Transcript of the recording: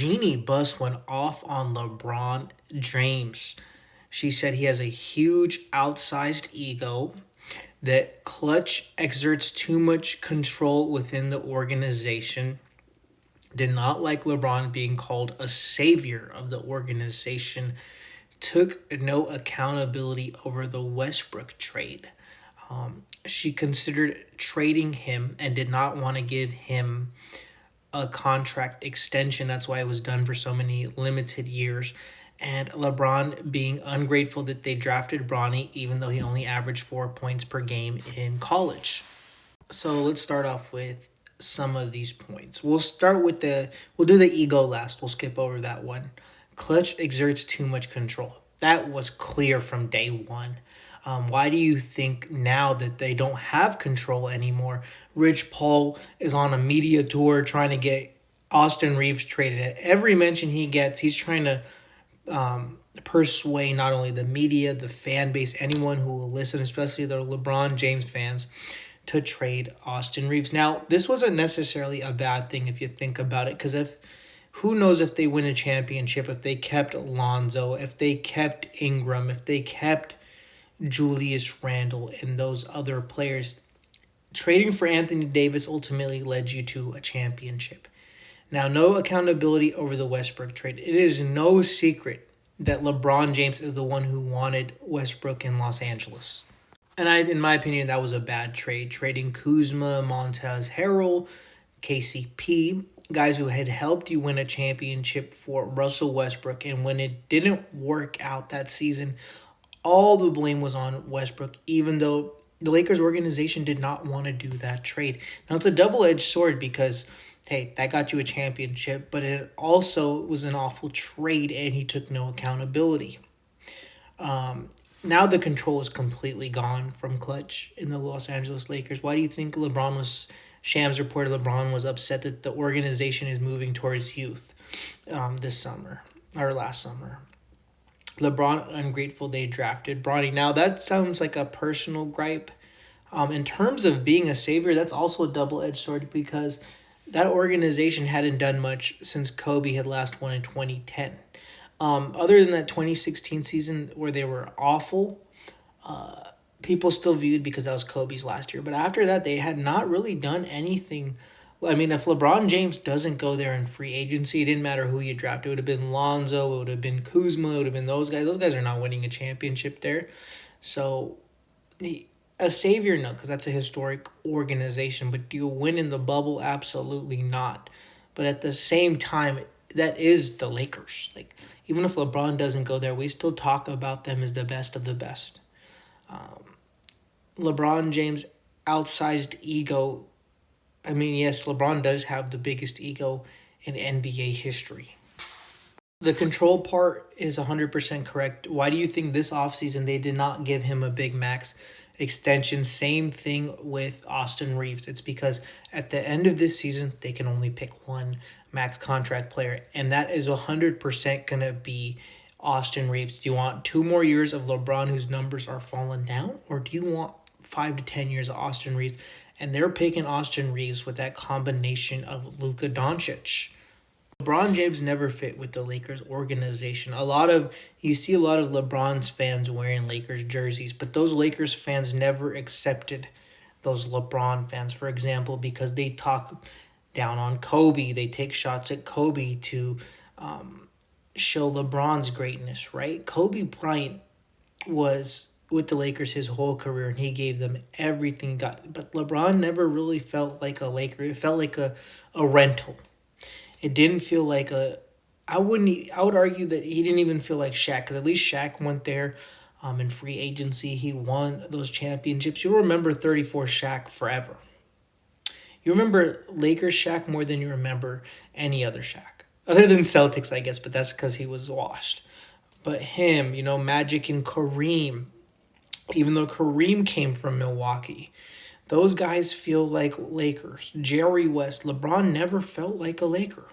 Jeanie Buss went off on LeBron James. She said he has a huge outsized ego, that Clutch exerts too much control within the organization, did not like LeBron being called a savior of the organization, took no accountability over the Westbrook trade. She considered trading him and did not want to give him a contract extension. That's why it was done for so many limited years. And LeBron being ungrateful that they drafted Bronny, even though he only averaged 4 points per game in college. So let's start off with some of these points. We'll do the ego last. We'll skip over that one. Clutch exerts too much control. That was clear from day one. Why do you think now that they don't have control anymore? Rich Paul is on a media tour trying to get Austin Reeves traded. At every mention he gets, he's trying to persuade not only the media, the fan base, anyone who will listen, especially the LeBron James fans, to trade Austin Reeves. Now, this wasn't necessarily a bad thing if you think about it, because who knows if they win a championship if they kept Lonzo, if they kept Ingram, if they kept Julius Randle and those other players. Trading for Anthony Davis ultimately led you to a championship. Now, no accountability over the Westbrook trade. It is no secret that LeBron James is the one who wanted Westbrook in Los Angeles. And in my opinion, that was a bad trade. Trading Kuzma, Montrezl Harrell, KCP, guys who had helped you win a championship for Russell Westbrook. And when it didn't work out that season, all the blame was on Westbrook, even though the Lakers organization did not want to do that trade. Now, it's a double-edged sword because, hey, that got you a championship, but it also was an awful trade, and he took no accountability. Now the control is completely gone from Clutch in the Los Angeles Lakers. Why do you think Shams reported LeBron was upset that the organization is moving towards youth this summer, or last summer? LeBron ungrateful they drafted Bronny. Now, that sounds like a personal gripe. In terms of being a savior, that's also a double-edged sword because that organization hadn't done much since Kobe had last won in 2010. Other than that 2016 season where they were awful, people still viewed because that was Kobe's last year. But after that, they had not really done anything. I mean, if LeBron James doesn't go there in free agency, it didn't matter who you drafted. It would have been Lonzo, it would have been Kuzma, it would have been those guys. Those guys are not winning a championship there. So, a savior, no, because that's a historic organization. But do you win in the bubble? Absolutely not. But at the same time, that is the Lakers. Like, even if LeBron doesn't go there, we still talk about them as the best of the best. LeBron James' outsized ego. I mean, yes, LeBron does have the biggest ego in NBA history. The control part is 100% correct. Why do you think this offseason they did not give him a big max extension? Same thing with Austin Reeves. It's because at the end of this season, they can only pick one max contract player, and that is 100% going to be Austin Reeves. Do you want 2 more years of LeBron whose numbers are falling down, or do you want 5 to 10 years of Austin Reeves? And they're picking Austin Reeves with that combination of Luka Doncic. LeBron James never fit with the Lakers organization. You see a lot of LeBron's fans wearing Lakers jerseys, but those Lakers fans never accepted those LeBron fans, for example, because they talk down on Kobe. They take shots at Kobe to show LeBron's greatness, right? Kobe Bryant was with the Lakers his whole career, and he gave them everything he got. But LeBron never really felt like a Laker. It felt like a rental. It didn't feel like I would argue that he didn't even feel like Shaq, because at least Shaq went there in free agency. He won those championships. You'll remember 34 Shaq forever. You remember Lakers Shaq more than you remember any other Shaq. Other than Celtics, I guess, but that's because he was washed. But him, Magic and Kareem, even though Kareem came from Milwaukee, those guys feel like Lakers. Jerry West, LeBron never felt like a Laker.